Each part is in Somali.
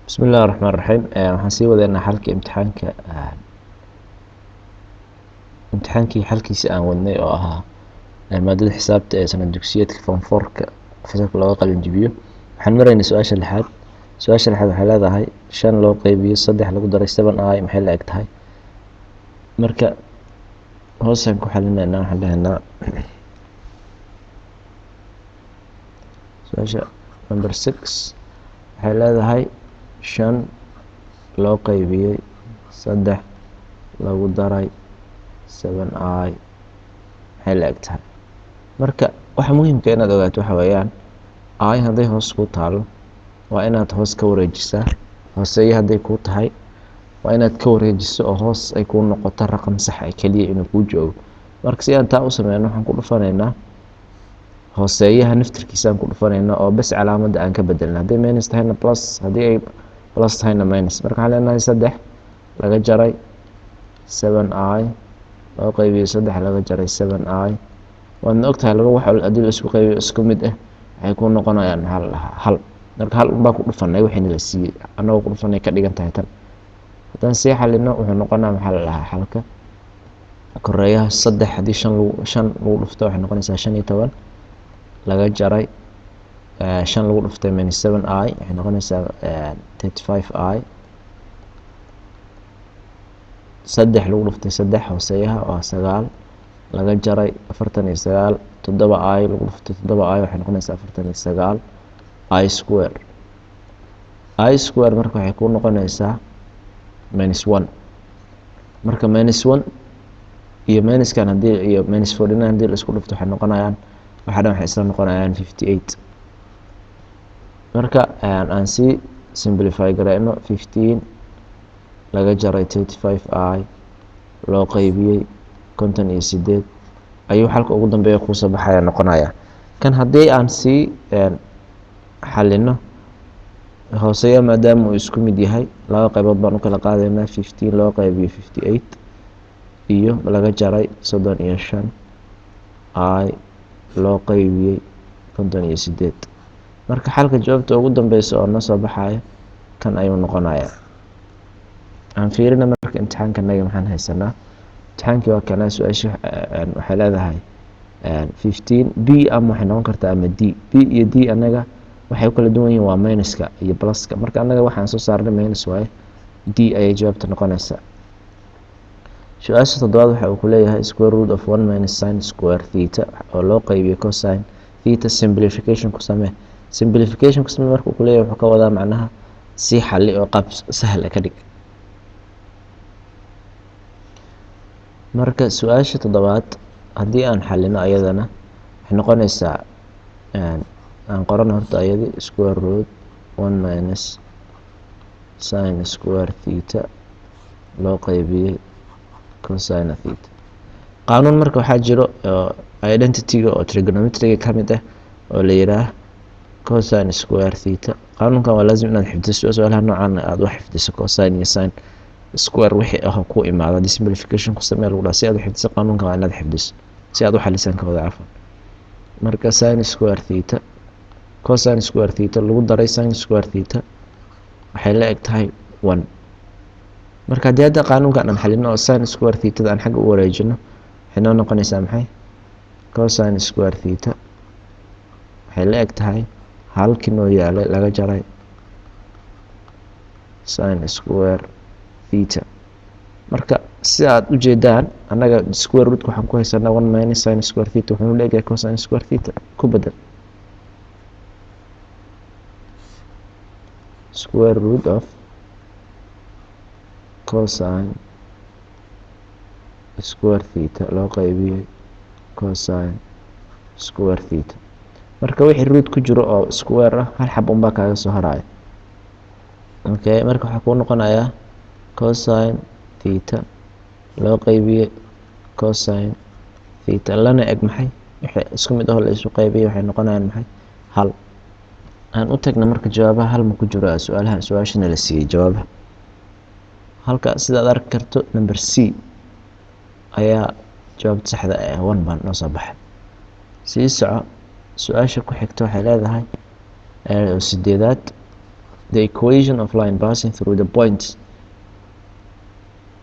بسم الله الرحمن الرحيم waxaan sii wadeynaa xalka imtixaankii xalkiisa aan wadnay oo ahaa maadada xisaabta ee sanad dugsiyeedka form 4ka fasalka looga qalin jabiyo waxaan maraynay su-aasha lixaad waxay leedahay 5 loo qeybiyo 3 lagu daray 7i maxay la eg tahay marka hoosaan ku xalinaynaa waxaan dhahaynaa su-aasha number 6 waxay leedahay 5 loo qeybiyey 3 lagu daray 7i maxay la eg tahay marka waxa muhiimka inaad ogaato waxa weeyaan i hadday hoos ku taalo waa inaad hoos ka wareejisaa hooseeye hadday kuu tahay waa inaad ka wareejiso oo hoos ay kuu noqoto raqam sax ah keliya inuu kuu joogo marka si aan taa u sameyno waxaan ku dhufanaynaa hooseeyaha naftirkiisaan ku dhufanaynaa oo bes calaamadda aan ka bedelna hadday minus tahayna plus haddii ay plus tahayna minus marka waxaan leenahay 3 laga jaray 7i loo qeybiyo 3 laga jaray 7i waadna ogtahay laba wax haddii la isku qeybiyo isku mid ah waxay ku noqonayaan maxaa la dhahaa hal marka hal unbaa ku dhufanay wixiina la siiyey annagoo ku dhufanay ka dhigan tahay tan haddaan sii xalino wuxuu noqonaa maxaa la dhahaa xalka koreeyaha 3 haddii 5 lagu dhufto waxay noqonaysaa 15 laga jaray 5 lagu dhuftay minus 7i waxay noqonaysaa 35i 3 lagu dhuftay 3 hooseeyaha waa 9 laga jaray 49 7i lagu dhuftay 7i waxay noqonaysaa 49 i square marka waxay ku noqonaysaa minus 1 marka minus 1 iyo minuskan haddii iyo minus 49 haddii la isku dhufto waxay noqonayaan waxa dhan waxay isla noqonayaan 58 marka aan sii simplify gareyno 15 laga jaray 35i loo qeybiyey 58 ayuu xalka ugu dambeeya kuusoo baxaya noqonaya kan haddii aan sii xalino hooseeya maadaama uu isku mid yahay laba qaybood baan u kala qaadaynaa 15 loo qeybiyo 58 iyo laga jaray 35i loo qeybiyey 58 marka xalka jawaabta ugu dambeysa oo noo soo baxaya kan ayuu noqonayaa aan fiirina marka imtixaankanaga maxaan haysanaa imtixaankii waa kana su-aasha waxay leedahay 15 b ama waxay noqon kartaa ama d b iyo d anaga waxay u kala duwan yihiin waa minuska iyo pluska marka anaga waxaan soo saarnay minus waaye d ayay jawaabta noqonaysaa su-aasha 7 waxa uu ku leeyahay square root of 1 minus sin square theta oo loo qeybiyo cosine theta simplification ku samee marka uu ku leeyahay wuxuu ka wadaa macnaha si xalli oo qaab sahal ka dhig marka su-aasha 7 haddii aan xalino ayadana waxay noqonaysaa aan qorano horta ayadi square root 1 minus sin square theta loo qeybiyey cosine theta qaanuun marka waxaa jiro identity-ga oo trigonometry-ga ka mid ah oo la yiraahdo cosine square theta qaanuunkan waa laazim inaad xifdiso su'aalaha noocan aad wax xifdiso cosine iyo sin square wixii ah ku imaado simplification ku samee lagu dhahay si aad u xifdiso qaanuunkan waa inaad xifdiso si aad u xalisan ka wada cafan marka sin square theta cosine square theta lagu daray sin square theta waxay la eg tahay 1 marka haddii hadda qaanuunkan aan xalino oo sin square theta aan xagga u wareejino waxay noo noqonaysaa maxay cosine square theta waxay la eg tahay halkii noo yaalay laga jaray sin square theta marka si aad u jeedaan annaga square root waxaan ku haysanaa 1 minus sin square theta wuxuu leeyahay cosine square theta ku bedel square root of cosine square theta loo qeybiyey cosine square theta marka wixii root ku jiro oo square ah hal xab unbaa kaaga soo haraya okay marka waxaa kuu noqonayaa cosine theta loo qeybiyey cosine theta lana eg maxay wixii isku mid ah la isu qeybiyey waxay noqonayaan maxay hal aan u tagna marka jawaabaha hal ma ku jiro su-aashana la siiyey jawaabaha halka sidaad arki karto number c ayaa jawaabta saxda ah 1 baan noo soo baxay sii soco su-aasha ku xigta waxay leedahay 8 the equation of line passing through the points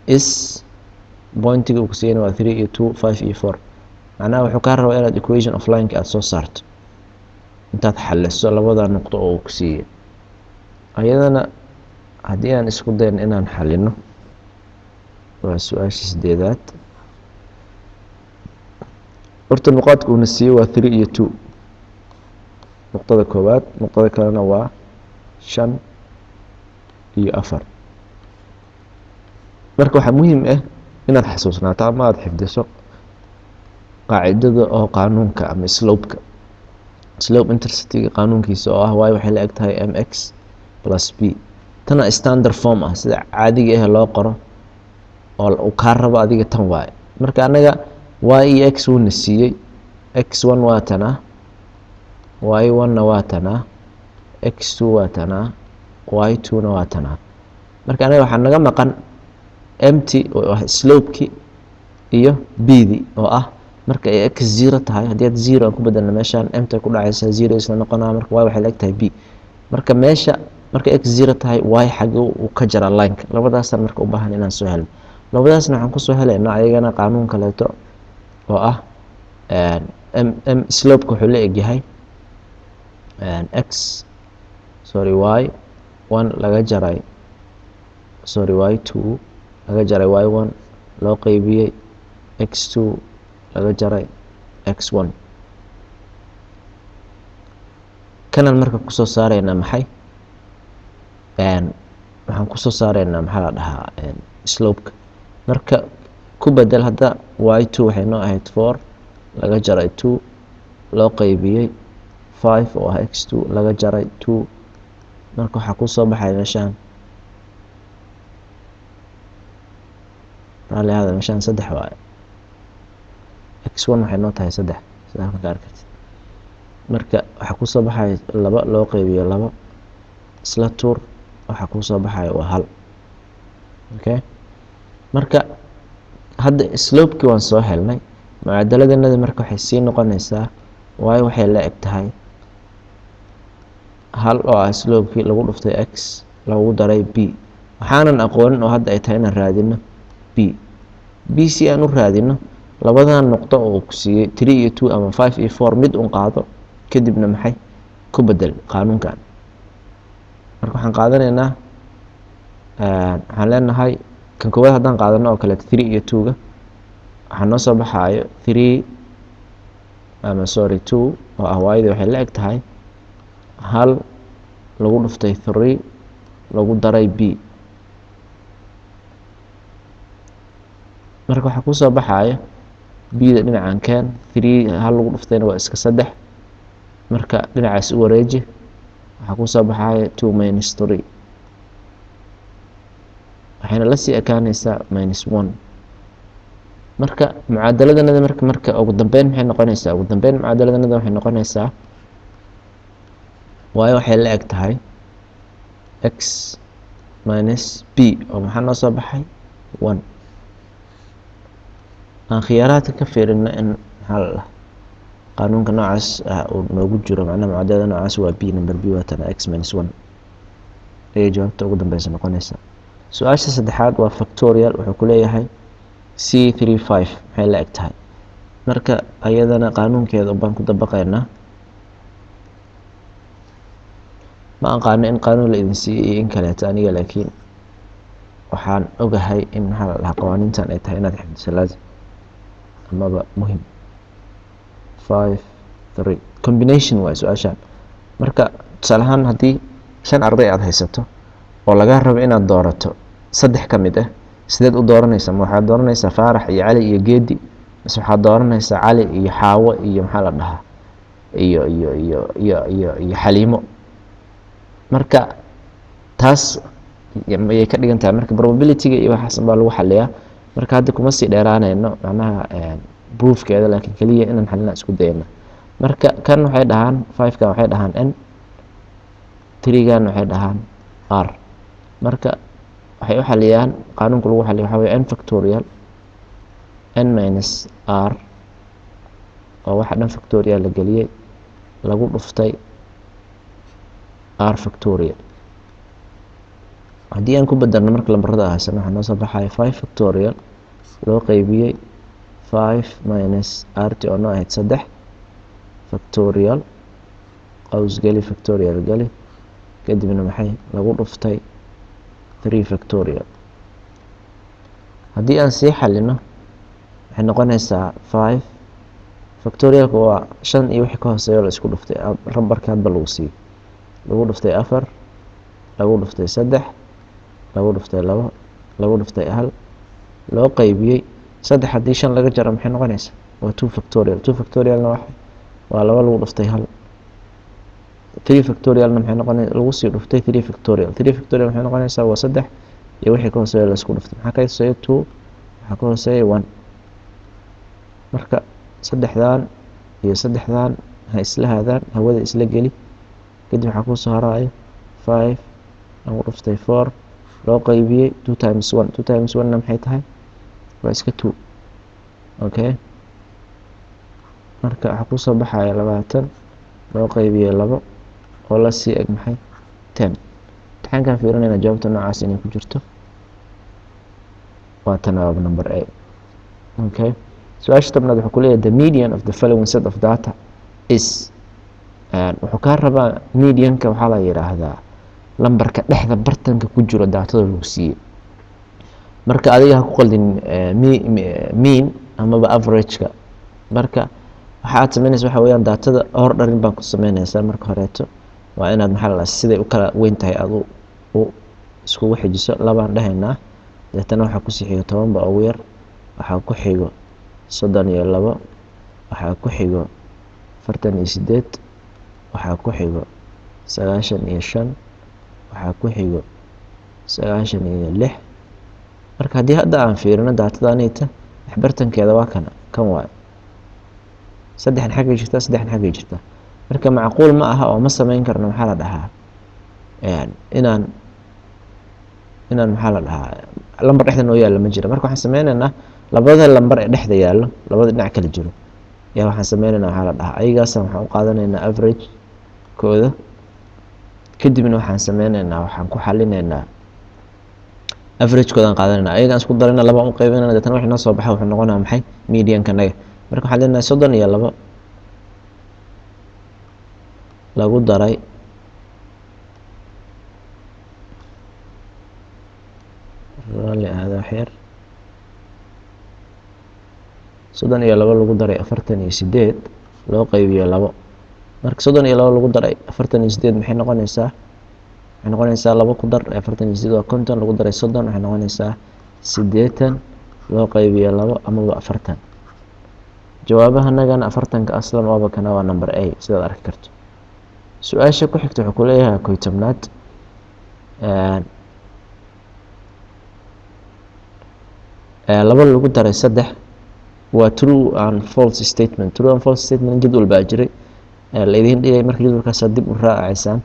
is pointiga uu ku siiyana waa 3 iyo 2 5 iyo 4 macnaha wuxuu kaa rabaa inaad equation of lineka aad soo saarto intaad xaliso labada nuqdo oo uu ku siiyey ayadana haddii aan isku dayno inaan xalino waa su-aasha 8aad horta nuqaadka uuna siiyey waa 3 iyo 2 nuqdada koowaad nuqdada kalena waa 5 iyo 4 marka waxaa muhiim ah inaad xasuusnaato ama aad xifdiso qaacidada oo qaanuunka ama slope interceptiga qaanuunkiisa oo ah y waxay la eg tahay mx plus b tana standard form ah sida caadiga ah loo qoro oo uu kaa rabo adiga tan waaye marka anaga y iyo x uuna siiyey x1 waa tanaa y1na waa tanaa x2 waa tanaa y2na waa tanaa marka anaga waxaa naga maqan empty oo ah slopeki iyo bdi oo ah marka ay x 0 tahay haddii aad 0 aan ku bedelno meeshaan empty ku dhacaysa 0 isla noqonaa marka y waxay la eg tahay b marka meesha marka x 0 tahay y xagga uu ka jara lineka labadaasaan marka u baahan inaan soo helno labadaasna waxaan kusoo helaynaa ayagana qaanuun kaleeto oo ah slopeka wuxuu la egyahay y1 laga jaray y2 laga jaray y1 loo qeybiyey x2 laga jaray x1 kanan marka kusoo saaraynaa maxay waxaan kusoo saaraynaa maxaa la dhahaa slopeka marka ku bedel hadda y2 waxay noo ahayd 4 laga jaray 2 loo qeybiyey 5 oo ah x2 laga jaray 2 marka waxaa kusoo baxay meeshaan raalli hada meeshaan 3 waaye x1 waxay noo tahay 3 sida halkan ka arkartid marka waxaa kusoo baxay 2 loo qeybiyo 2 isla tuur waxaa kusoo baxay waa 1 okay marka hadda slopekii waan soo helnay mucaadaladanada marka waxay sii noqonaysaa y waxay la eg tahay 1 oo ah slopekii lagu dhuftay x lagu daray b waxaanan aqoonin oo hadda ay tahay inaan raadino b si aan u raadino labadan nuqdo oo ku siiyey 3 iyo 2 ama 5 iyo 4 mid un qaado kadibna maxay ku bedel qaanuunkan marka waxaan qaadanaynaa waxaan leenahay kan koowaad haddaan qaadano oo kale 3 iyo 2ga waxaa noo soo baxaayo 3 ama 2 oo ah waayada waxay la eg tahay 1 lagu dhuftay 3 lagu daray b marka waxaa kusoo baxaaya bda dhinacan keen 3 1 lagu dhuftayna waa iska 3 marka dhinacaas u wareeji waxaa kusoo baxaaya 2 minus 3 waxayna la sii ekaanaysaa minus 1 marka mucaadaladanada marka ugu dambeyn maxay noqonaysaa ugu dambeyn mucaadaladanada waxay noqonaysaa y waxay la eg tahay x minus b oo maxaa noo soo baxay 1 aan khiyaaraadka ka fiirino in maxaa la dhaha qaanuunka noocaas uu noogu jiro macnaha mucaadalada noocaas waa b number b waa tana x minus 1 ayay jawaabta ugu dambeysa noqonaysaa su-aasha 3aad waa factorial wuxuu ku leeyahay c35 maxay la eg tahay marka ayadana qaanuunkeeda baan ku dabaqaynaa ma aqaano in qaanuun la idin siiyey iyo in kaleeto aniga laakiin waxaan ogahay in maxaa la dhahaa qawaaniintan ay tahay inaad xifdiso laazim amaba muhim 5 3 combination waa su-aashaan marka tusaale ahaan haddii 5 arday aad haysato oo laga rabo inaad doorato 3 ka mid ah sideed u dooranaysaa ma waxaad dooranaysaa faarax iyo cali iyo geedi mise waxaad dooranaysaa cali iyo xaawo iyo maxaa la dhahaa iyo xaliimo marka taas ayay ka dhigan tahay marka probabilityga iyo waxaas baa lagu xaliyaa marka hadda kuma sii dheeraanayno macnaha proofkeeda laakiin kaliya inaan xalina isku dayno marka kan waxay dhahaan 5 kan waxay dhahaan n 3 gan waxay dhahaan r marka waxay u xaliyaan qaanuunka lagu xaliyo waxa weeye n factorial n minus r oo waxa dhan factorial la geliyay lagu dhuftay r factorial haddii aan ku bedelno marka lambarada ahaysan waxaa noo soo baxaya 5 factorial loo qaybiyey 5 minus rt oo noo ahayd 3 factorial qaws geli factorial geli kadibna maxay lagu dhuftay 3 factorial. haddii aan sii xalino waxay noqonaysaa 5 factorialka waa 5 iyo wixii ka hooseeyo la isku dhuftay lambarka hadba lagu siiyey lagu dhuftay 4 lagu dhuftay 3 lagu dhuftay 2 lagu dhuftay 1 loo qaybiyey 3 haddii 5 laga jaro maxay noqonaysaa waa 2 factorial 2 factorialna waa 2 lagu dhuftay 1 3 factorialna maxay noqonaysaa lagu sii dhuftay 3 factorial 3 factorial maxay noqonaysaa waa 3 iyo wixii ka hooseeyo la isku dhuftay maxaa ka hooseeya 2 waxaa ka hooseeya 1 marka saddexdan iyo saddexdan ha isla haadaan hawada isla geli kadib waxaa ku soo haraayo 5 lagu dhuftay 4 loo qaybiyey 2 times 1 2 times 1 na maxay tahay waa iska 2 okay marka waxaa ku soo baxaya 20 loo qaybiyey 2 oo la sii eg maxay 10 imtixaankan fiirinayna jawaabta noocaas inay ku jirto waa tanaab number A. okay su-aasha tobnaad wuxuu ku leeyahay the median of the following set of data is wuxuu kaa rabaa medianka waxaa la yidhaahdaa lambarka dhexda bartanka ku jiro daatada lagu siiyey marka adiga ha ku qaldin mean amaba averageka marka waxa aad samaynaysa waxa weeyaan daatada ordering baa ku samaynaysaa marka horeeto waa inaad maxaa la siday u kala weyn tahay adu u iskugu xijiso labaan dhahaynaa deetana waxaa kusii xigo 10 baa ugu yar waxaa ku xigo 32 waxaa ku xigo 48 waxaa ku xigo 95 waxaa ku xigo 96 marka haddii hadda aan fiirino daatadaanayta waxbartankeeda waa kan waayo saddexan xaggay jirtaa saddexan xaggay jirtaa marka macquul ma aha oo ma samayn karno maxaa la dhahaa inaan maxaa la dhahaa lambar dhexda noo yaalla ma jira marka waxaan sameynaynaa labada lambar ee dhexda yaallo labada dhinac kala jiro yaa waxaan sameynaynaa waxaa la dhahaa ayagaasa waxaan u qaadanaynaa average kooda kadibna waxaan sameynaynaa waxaan ku xalinaynaa average koodaan qaadanaynaa ayagaan isku darayna laba u qaybinayna deetana wixii noo soo baxa wuxuu noqonaa maxay medianka naga marka waxaan leenahay 32 lagu daray raalli ahaada waxyar 32 lagu daray 48 loo qaybiyo 2 marka 32 lagu daray 48 maxay noqonaysaa 2 ku dar 48 waa 50 lagu daray 30 waxay noqonaysaa 80 loo qaybiyo 2 amaba 40 jawaabahanagana 40ka aslan waaba kana waa number A sidaad arki karto su-aasha ku xigta wuxuu ku leeyahay 11aad laba lagu daray 3 waa true and false statement true and false statement jadwal baa jiray la idin dhigay marka jadwalkaas dib u raacaysaan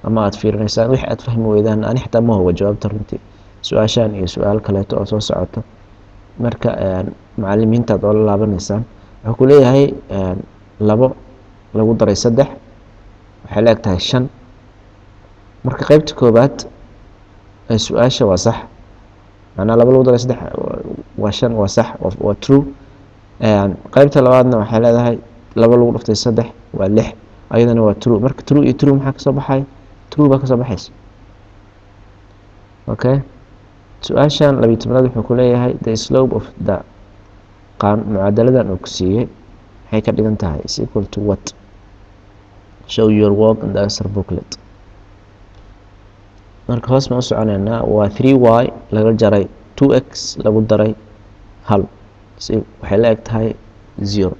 ama aad fiirinaysaan wixii aad fahmi weydaan ani xitaa ma hubo jawaabta runtii su-aashan iyo su-aal kaleeto oo soo socoto marka macallimiintaad oo la laabanaysaan wuxuu ku leeyahay 2 lagu daray 3 waxay la eg tahay 5 marka qaybta koobaad ee su-aasha waa sax macnaa 2 lagu daray 3 waa 5 waa sax waa true qaybta labaadna waxay leedahay 2 lagu dhuftay 3 waa 6 ayadana waa true marka true iyo true maxaa kasoo baxay true baa kasoo baxaysa okay su-aashan 12aad wuxuu ku leeyahay the slope of the mucaadaladan uu ku siiyey maxay ka dhigan tahay is equal to what show your work in the answer booklet marka hoos ma u soconaynaa waa 3y laga jaray 2x lagu daray 1 waxay la eg tahay 0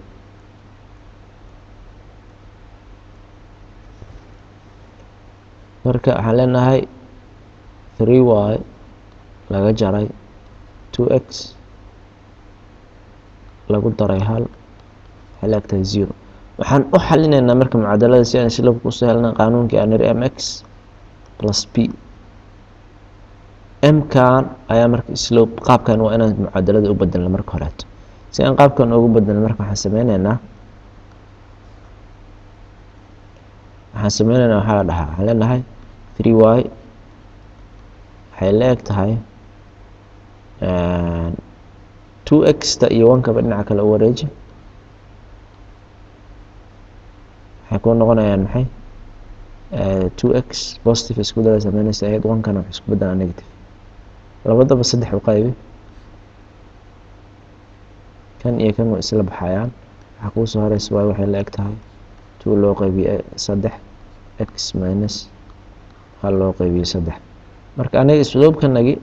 marka waxaan leenahay 3y laga jaray 2x lagu daray 1 waxay la eg tahay 0 waxaan u xalinaynaa marka mucaadalada si aan slope ku soo helna qaanuunkii aan niri mx plus b mkan ayaa marka slope qaabkan waa inaan mucaadalada u bedelno marka horeeto si aan qaabkan ugu bedelno marka waxaan sameynaynaa waxaa la dhahaa waxaan leenahay 3y waxay la eg tahay 2x ta iyo 1 kaba dhinaca kale u wareeji waxay ku noqonayaan maxay 2x positive isku dara sameynaysa ahayd 1 kana isku bedela negative labadaba 3 u qaybi kan iyo kan way isla baxayaan waxa ku soo haraysa waxay la eg tahay 2 loo qaybiyo 3 x minus hal loo qaybiyo 3 marka aniga isloobkanagi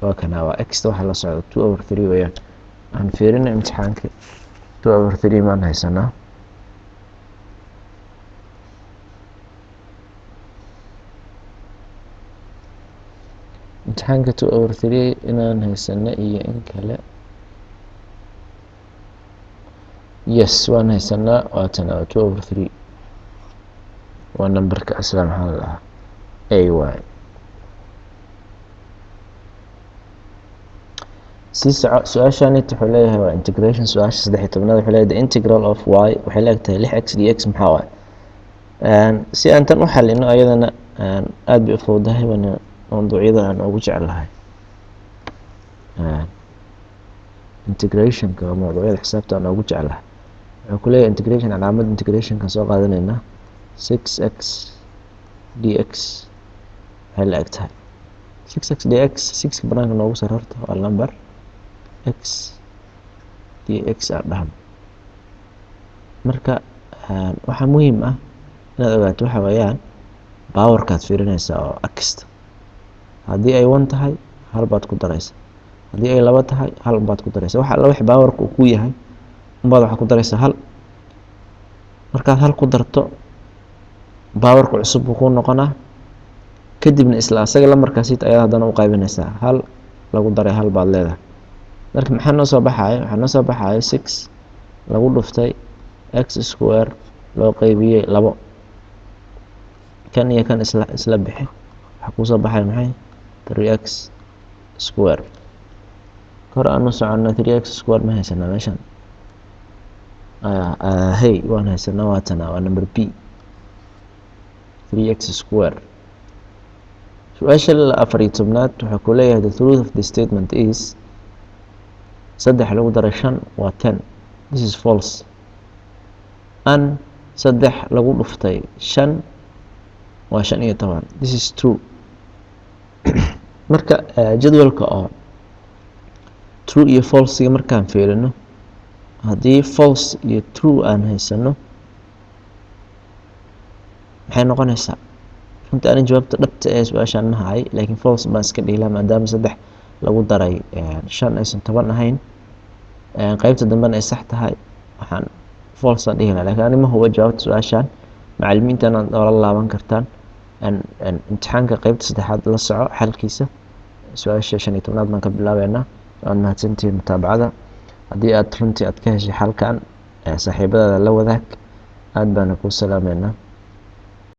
waa kana waa x waxa la socdo 2/3 weeyaan aan fiirino imtixaanka 2/3 maan haysanaa imtixaanka 2/3 inaan haysano iyo in kale yes waan haysanaa waa tan 2/3 waa numberka asla maxaa la dhahaa ay waay su-aashani wuxuu leeyahay waa integration su-aasha 13aad wuxuu leeyahay the integral of y waxay leegtahay 6x dx maxaa waay si aan tan u xalino ayadana aad bay u fududahay wana mawduucyada aan ugu jecelahay integrationka waa mawduucyada xisaabta aan ugu jecelahay wuxuu ku leeyahay integration calaamad integrationka soo qaadanaynaa 6x dx waxay la eg tahay 6x dx 6ka banaanka noogu sar horta waa number x dx aan dhahno marka waxaa muhiim ah inaad ogaato waxa weeyaan powerkaad fiirinaysaa oo x haddii ay 1 tahay hal baad ku daraysa haddii ay 2 tahay hal baad ku daraysa waxa alla wix powerka uu ku yahay baad waxa ku daraysa hal markaad hal ku darto powerka cusub uu ku noqonaa kadibna isla asaga lambarkaasi ayaad haddana u qaybinaysaa hal lagu daray hal baad leedahay marka maxaa noo soo baxaya waxaa noo soo baxaya 6 lagu dhuftay x square loo qaybiyey 2 kan iyo kan isla bixi waxaa kusoo baxaya maxay 3x square kor aanu socono 3x square ma haysanaa meeshan hey waan haysanaa waatana waa number b 3x square su-aasha 14aad wuxuu ku leeyahay the truth of the statement is 3 lagu daray 5 waa 10 this is false an 3 lagu dhuftay 5 waa 15 this is true marka jadwalka oo true iyo false markaan fiirino haddii false iyo true aan haysano maxay noqonaysaa runtii aan jawaabta dhabta ee su-aashaan ma haay laakiin false baan iska dhigilaa maadaama 3 lagu daray 5 aysan 10 ahayn qaybta dambena ay sax tahay waxaan false aan dhihi lahaa laakiin ani ma hubo jawaabta su-aashaan macallimiintana la laaban kartaan imtixaanka qaybta 3aad la soco xalkiisa su-aasha 15aad baan ka bilaabeynaa waad mahadsantihiin mutaabacada haddii aad runtii aad ka heshay xalkan saaxiibadaada la wadaag aad baana kuu salaameynaa